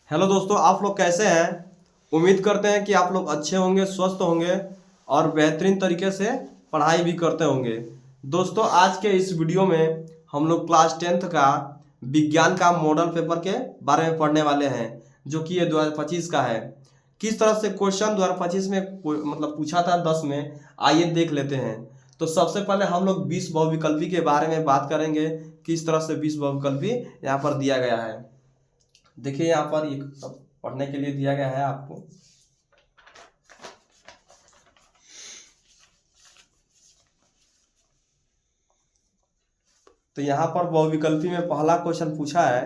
Hello दोस्तों, आप लोग कैसे हैं। उम्मीद करते हैं कि आप लोग अच्छे होंगे, स्वस्थ होंगे और बेहतरीन तरीके से पढ़ाई भी करते होंगे। दोस्तों, आज के इस वीडियो में हम लोग क्लास 10th का विज्ञान का मॉडल पेपर के बारे में पढ़ने वाले हैं, जो कि ये 2025 का है। किस तरह से क्वेश्चन 2025 में पूछा था 10 में, आइए देख लेते हैं। तो सबसे पहले हम लोग 20 बहुविकल्पी के बारे में बात करेंगे। किस तरह से 20 बहुविकल्पी यहाँ पर दिया गया है। देखिए, यहाँ पर ये सब पढ़ने के लिए दिया गया है आपको। तो यहाँ पर बहुविकल्पी में पहला क्वेश्चन पूछा है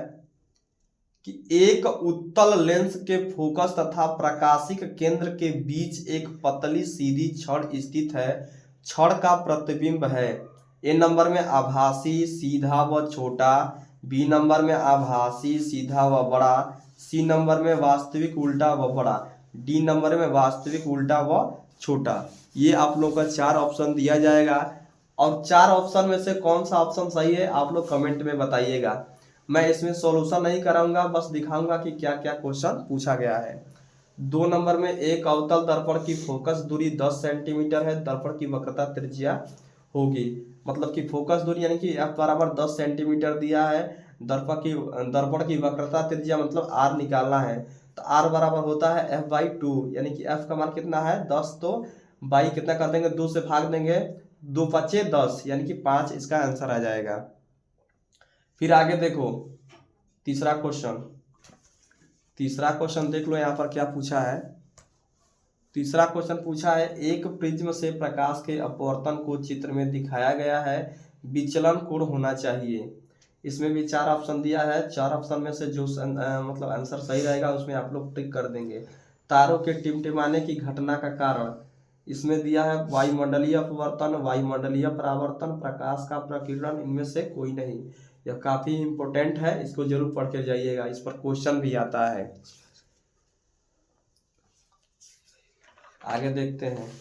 कि एक उत्तल लेंस के फोकस तथा प्रकाशिक केंद्र के बीच एक पतली सीधी छड़ स्थित है। छड़ का प्रतिबिंब है। ए नंबर में आभासी, सीधा व छोटा। बी नंबर में आभासी, सीधा व बड़ा। सी नंबर में वास्तविक, उल्टा व बड़ा। डी नंबर में वास्तविक, उल्टा व छोटा। ये आप लोग का 4 ऑप्शन दिया जाएगा और 4 ऑप्शन में से कौन सा ऑप्शन सही है आप लोग कमेंट में बताइएगा। मैं इसमें सॉल्यूशन नहीं कराऊंगा, बस दिखाऊंगा कि क्या क्या क्वेश्चन पूछा गया है। 2 नंबर में एक अवतल दर्पण की फोकस दूरी 10 सेंटीमीटर है। दर्पण की वक्रता त्रिज्या होगी, मतलब कि फोकस दूरी यानी कि f बराबर 10 सेंटीमीटर दिया है। दर्पण की वक्रता त्रिज्या मतलब r निकालना है। तो r बराबर होता है f/2, यानी कि f का मान कितना है 10। तो बाई कितना कर देंगे, 2 से भाग देंगे, 2 पचे 10, यानी कि 5 इसका आंसर आ जाएगा। फिर आगे देखो, तीसरा क्वेश्चन देख लो यहाँ पर क्या पूछा है। तीसरा क्वेश्चन पूछा है, एक प्रिज्म से प्रकाश के अपवर्तन को चित्र में दिखाया गया है। विचलन कोण होना चाहिए। इसमें भी 4 ऑप्शन दिया है। 4 ऑप्शन में से जो आंसर सही रहेगा उसमें आप लोग टिक कर देंगे। तारों के टिमटिमाने की घटना का कारण इसमें दिया है वायुमंडलीय अपवर्तन, वायुमंडलीय परावर्तन, प्रकाश का प्रकीर्णन। इनमें से कोई नहीं। यह काफी इंपॉर्टेंट है, इसको जरूर पढ़ के जाइएगा, इस पर क्वेश्चन भी आता है। आगे देखते हैं।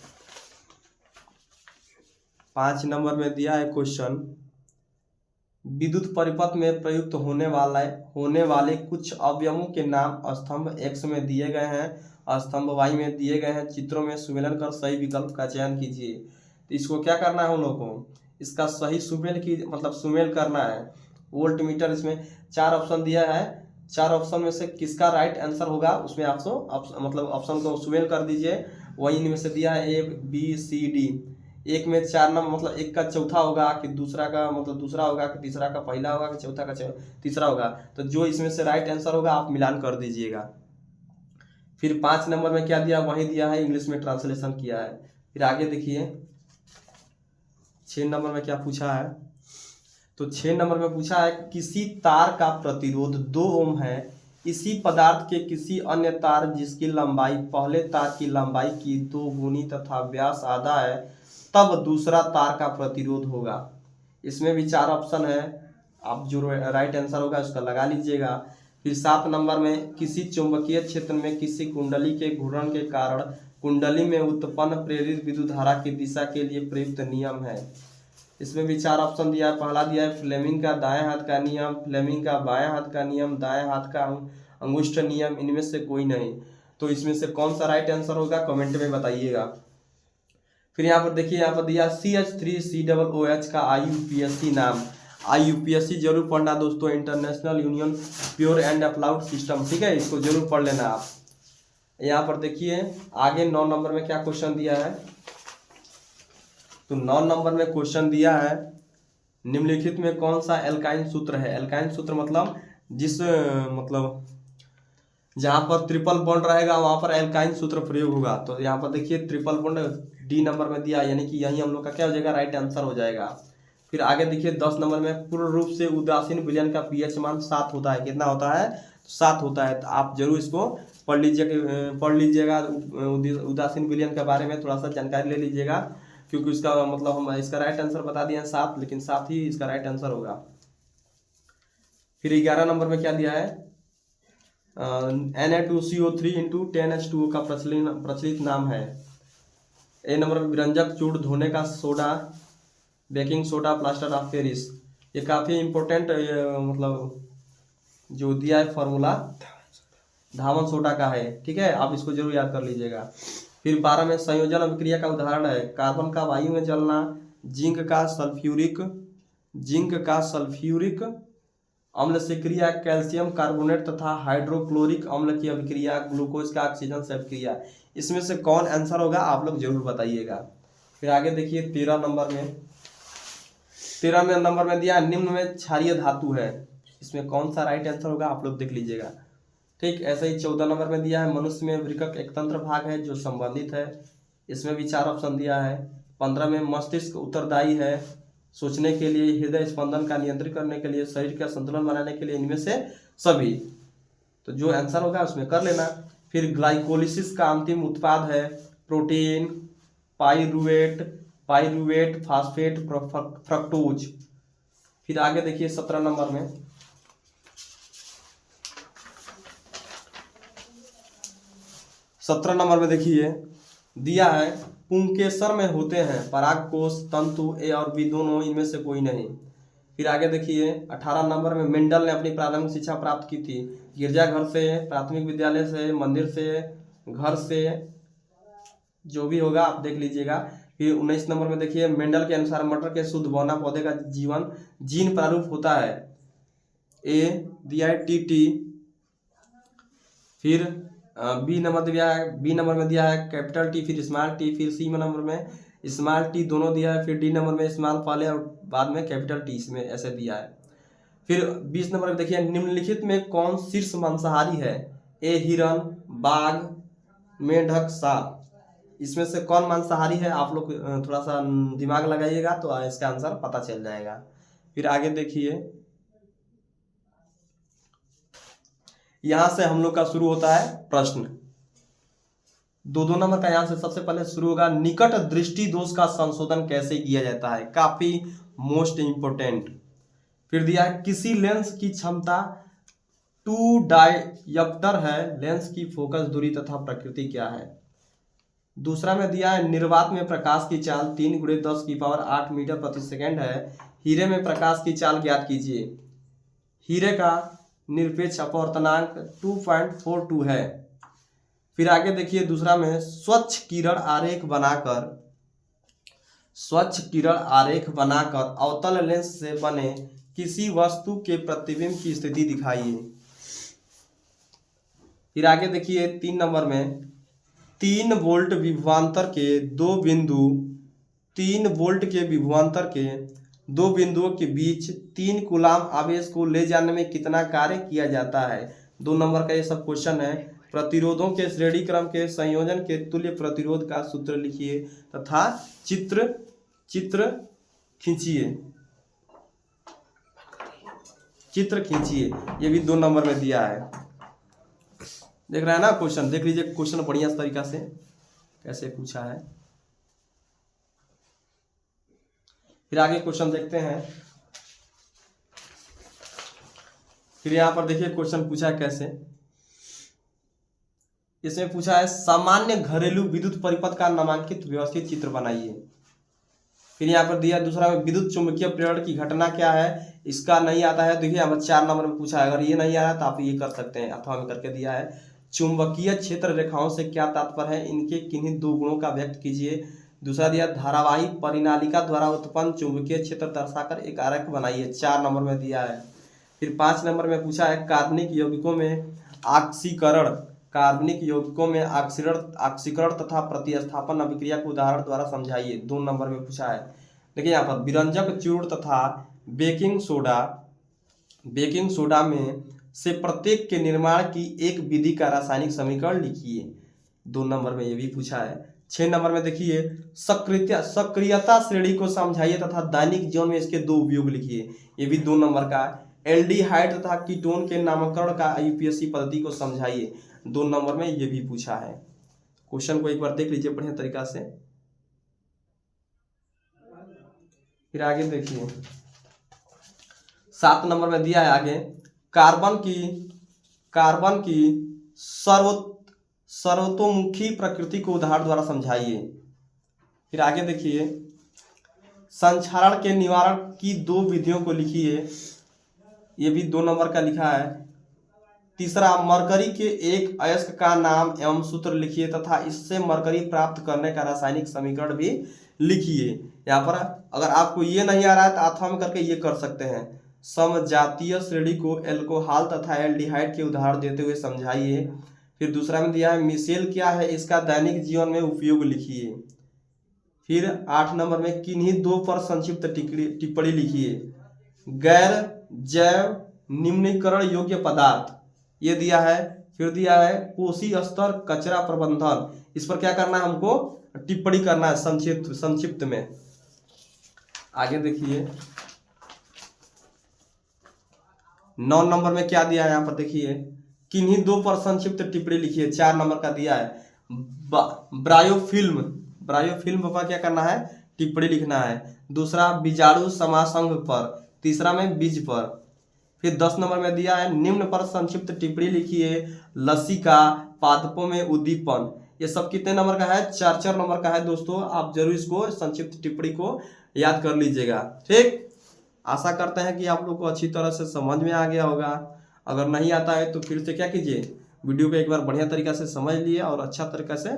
5 नंबर में दिया है क्वेश्चन, विद्युत परिपथ में प्रयुक्त होने वाले कुछ अवयवों के नाम स्तंभ x में दिए गए हैं, स्तंभ y में दिए गए हैं। चित्रों में सुमेलन कर सही विकल्प का चयन कीजिए। तो इसको क्या करना है हम लोग को, इसका सही सुमेल करना है। वोल्ट मीटर, इसमें 4 ऑप्शन दिया है। 4 ऑप्शन में से किसका राइट आंसर होगा उसमें आप ऑप्शन को सुमेल कर दीजिए। वही इनमें से दिया है ए बी सी डी। एक में 4 नंबर एक का चौथा होगा कि दूसरा का दूसरा होगा कि तीसरा का पहला होगा कि चौथा का तीसरा होगा। तो जो इसमें से राइट आंसर होगा आप मिलान कर दीजिएगा। फिर 5 नंबर में क्या दिया, वही दिया है, इंग्लिश में ट्रांसलेशन किया है। फिर आगे देखिए 6 नंबर में क्या पूछा है। तो 6 नंबर में पूछा है, किसी तार का प्रतिरोध 2 ओम है। इसी पदार्थ के किसी अन्य तार जिसकी लंबाई पहले तार की लंबाई की 2 गुनी तथा व्यास आधा है, तब दूसरा तार का प्रतिरोध होगा। इसमें भी 4 ऑप्शन है, आप जो राइट आंसर होगा उसका लगा लीजिएगा। फिर 7 नंबर में, किसी चुंबकीय क्षेत्र में किसी कुंडली के घूर्णन के कारण कुंडली में उत्पन्न प्रेरित विद्युत धारा की दिशा के लिए प्रयुक्त नियम है। इसमें भी 4 ऑप्शन दिया है। पहला दिया है फ्लेमिंग का दाएं हाथ का नियम, फ्लेमिंग का बाएं हाथ का नियम, दाएं हाथ का अंगुष्ठ नियम। इनमें से कोई नहीं। तो इसमें से कौन सा राइट आंसर होगा कमेंट में बताइएगा। फिर यहाँ पर देखिए, यहाँ पर दिया CH3COOH का IUPAC नाम। IUPAC जरूर पढ़ना दोस्तों, international union pure and applied system, ठीक है, इसको जरूर पढ़ लेना आप। यहाँ पर देखिए आगे 9 नंबर में क्या क्वेश्चन दिया है। तो 9 नंबर में क्वेश्चन दिया है, निम्नलिखित में कौन सा एल्काइन सूत्र है। एल्काइन सूत्र मतलब जहां पर ट्रिपल बॉन्ड रहेगा वहां पर एल्काइन सूत्र प्रयोग होगा। तो यहाँ पर देखिए ट्रिपल बॉन्ड डी नंबर में दिया, यानी कि यही हम लोग का क्या हो जाएगा, राइट आंसर हो जाएगा। फिर आगे देखिए 10 नंबर में, पूर्ण रूप से उदासीन विलयन का पीएच मान 7 होता है। कितना होता है, 7 होता है। तो आप जरूर इसको पढ़ लीजिएगा। उदासीन विलयन के बारे में थोड़ा सा जानकारी ले लीजिएगा, क्योंकि इसका हम इसका राइट आंसर बता दिए हैं 7, लेकिन 7 ही इसका राइट आंसर होगा। फिर 11 नंबर में क्या दिया है, Na2CO3 इंटू 10H2O का प्रचलित नाम है। ए नंबर में विरंजक चूड़ धोने का soda, baking soda, plaster of Paris. ये काफ़ी इंपॉर्टेंट जो दिया है फॉर्मूला, धावन सोडा का है। ठीक है, आप इसको जरूर याद कर लीजिएगा। फिर 12 में संयोजन अभिक्रिया का उदाहरण है कार्बन का वायु में जलना, जिंक का सल्फ्यूरिक अम्ल से क्रिया, कैल्शियम कार्बोनेट तथा हाइड्रोक्लोरिक अम्ल की अभिक्रिया, ग्लूकोज का ऑक्सीजन से अभिक्रिया। इसमें से कौन आंसर होगा आप लोग जरूर बताइएगा। फिर आगे देखिए 13 नंबर में दिया निम्न में क्षारीय धातु है, इसमें कौन सा राइट आंसर होगा आप लोग देख लीजिएगा। ठीक, ऐसे ही 14 नंबर में दिया है मनुष्य में वृक्क एक तंत्र भाग है जो संबंधित है, इसमें भी 4 ऑप्शन दिया है। 15 में मस्तिष्क उत्तरदायी है सोचने के लिए, हृदय स्पंदन का नियंत्रित करने के लिए, शरीर का संतुलन बनाने के लिए, इनमें से सभी। तो जो आंसर होगा उसमें कर लेना। फिर ग्लाइकोलिसिस का अंतिम उत्पाद है प्रोटीन, पाइरूवेट, फास्फेट, फ्रक्टोज। फिर आगे देखिए 17 नंबर में 17 नंबर में देखिए दिया है पुंकेसर में होते हैं परागकोश, तंतु ए और बी दोनों, इनमें से कोई नहीं। फिर आगे देखिए 18 नंबर में मेंडल ने अपनी प्रारंभिक शिक्षा प्राप्त की थी गिरजाघर से, प्राथमिक विद्यालय से, मंदिर से, घर से, जो भी होगा आप देख लीजिएगा। फिर 19 नंबर में देखिए मेंडल के अनुसार मटर के शुद्ध बौना पौधे का जीवन जीन प्रारूप होता है, ए दिया है टीटी। फिर बी नंबर में दिया है कैपिटल टी, फिर स्मॉल टी, फिर सी नंबर में स्मॉल टी दोनों दिया है, फिर डी नंबर में स्मॉल पहले और बाद में कैपिटल टी, इसमें ऐसे दिया है। फिर 20 नंबर में देखिए निम्नलिखित में कौन शीर्ष मांसाहारी है, ए हिरन, बाघ, मेंढक, सांप। इसमें से कौन मांसाहारी है आप लोग थोड़ा सा दिमाग लगाइएगा तो इसका आंसर पता चल जाएगा। फिर आगे देखिए यहां से हम लोग का शुरू होता है प्रश्न। 2 नंबर का यहां से सबसे पहले शुरू होगा, निकट दृष्टि दोष का संशोधन कैसे किया जाता है, काफी मोस्ट इंपोर्टेंट। फिर दिया है किसी लेंस की क्षमता 2 डायप्टर है, लेंस की फोकस दूरी तथा प्रकृति क्या है। दूसरा में दिया है निर्वात में प्रकाश की चाल 3 × 10⁸ मीटर प्रति सेकेंड है, हीरे में प्रकाश की चाल ज्ञात कीजिए। हीरे का निरपेक्ष अपवर्तनांक 2.42 है। फिर आगे देखिए दूसरा में स्वच्छ किरण आरेख बनाकर अवतल लेंस से बने किसी वस्तु के प्रतिबिंब की स्थिति दिखाइए। फिर आगे देखिए 3 नंबर में 3 वोल्ट विभवांतर के दो बिंदुओं के बीच 3 कूलाम आवेश को ले जाने में कितना कार्य किया जाता है। 2 नंबर का ये सब क्वेश्चन है। प्रतिरोधों के श्रेणी क्रम के संयोजन के तुल्य प्रतिरोध का सूत्र लिखिए तथा चित्र खींचिए। ये भी 2 नंबर में दिया है। देख रहे हैं ना क्वेश्चन, देख लीजिए क्वेश्चन बढ़िया तरीका से कैसे पूछा है। फिर आगे क्वेश्चन देखते हैं। फिर यहाँ पर देखिए क्वेश्चन पूछा है कैसे। इसमें पूछा है सामान्य घरेलू विद्युत परिपथ का नामांकित व्यवस्थित चित्र बनाइए। फिर यहाँ पर दिया दूसरा में विद्युत चुंबकीय प्रेरण की घटना क्या है, इसका नहीं आता है। देखिए यहाँ 4 नंबर में पूछा है, अगर ये नहीं आया तो आप ये कर सकते हैं, अथवा में करके दिया है चुंबकीय क्षेत्र रेखाओं से क्या तात्पर्य है, इनके किन्हीं 2 गुणों का व्यक्त कीजिए। दूसरा दिया धारावाही परिनालिका द्वारा उत्पन्न चुंबकीय क्षेत्र दर्शाकर एक आरेख बनाइए, 4 नंबर में दिया है। फिर 5 नंबर में पूछा है कार्बनिक यौगिकों में ऑक्सीकरण तथा प्रतिस्थापन अभिक्रिया को उदाहरण द्वारा समझाइए, 2 नंबर में पूछा है। देखिए यहाँ पर विरंजक चूर्ण तथा बेकिंग सोडा में से प्रत्येक के निर्माण की एक विधि का रासायनिक समीकरण लिखिए, 2 नंबर में ये भी पूछा है। 6 नंबर में देखिए सक्रियता श्रेणी को समझाइए तथा दैनिक जीवन में इसके 2 उपयोग लिखिए, ये भी 2 नंबर का। एल्डिहाइड तथा कीटोन के नामकरण का यूपीएससी पद्धति को समझाइए, 2 नंबर में ये भी पूछा है। क्वेश्चन को एक बार देख लीजिए बढ़िया तरीका से। फिर आगे देखिए 7 नंबर में दिया है आगे कार्बन की सर्वतोमुखी प्रकृति को उदाहरण द्वारा समझाइए। फिर आगे देखिए संक्षारण के निवारण की 2 विधियों को लिखिए, ये भी 2 नंबर का लिखा है। तीसरा, मरकरी के एक अयस्क का नाम एवं सूत्र लिखिए तथा इससे मरकरी प्राप्त करने का रासायनिक समीकरण भी लिखिए। यहाँ पर अगर आपको ये नहीं आ रहा है तो अथवा में करके ये कर सकते हैं। समजातीय श्रेणी को एल्कोहल तथा एल्डिहाइड के उदाहरण देते हुए समझाइए। फिर दूसरा में दिया है मिसेल क्या है, इसका दैनिक जीवन में उपयोग लिखिए। फिर 8 नंबर में किन्हीं दो पर संक्षिप्त टिप्पणी लिखिए। गैर जैव निम्नीकरण योग्य पदार्थ ये दिया है। फिर दिया है कोशी स्तर कचरा प्रबंधन, इस पर क्या करना है, हमको टिप्पणी करना है संक्षिप्त में। आगे देखिए 9 नंबर में क्या दिया है, यहाँ पर देखिए किन्हीं दो पर संक्षिप्त टिप्पणी लिखिए। 4 नंबर का दिया है ब्रायोफिल्म पर क्या करना है, टिप्पणी लिखना है। दूसरा बीजाणु समासंघ पर, तीसरा में बीज पर। फिर 10 नंबर में दिया है निम्न पर संक्षिप्त टिप्पणी लिखिए। लसिका, पादपों में उद्दीपन, ये सब कितने नंबर का है, 4 नंबर का है दोस्तों। आप जरूर इसको संक्षिप्त टिप्पणी को याद कर लीजिएगा। ठीक, आशा करते हैं कि आप लोग को अच्छी तरह से समझ में आ गया होगा। अगर नहीं आता है तो फिर से क्या कीजिए, वीडियो को एक बार बढ़िया तरीका से समझ लिए और अच्छा तरीका से,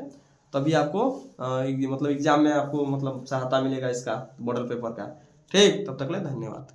तभी आपको मतलब एग्जाम में आपको मतलब सहायता मिलेगा इसका, मॉडल पेपर का। ठीक, तब तक ले धन्यवाद।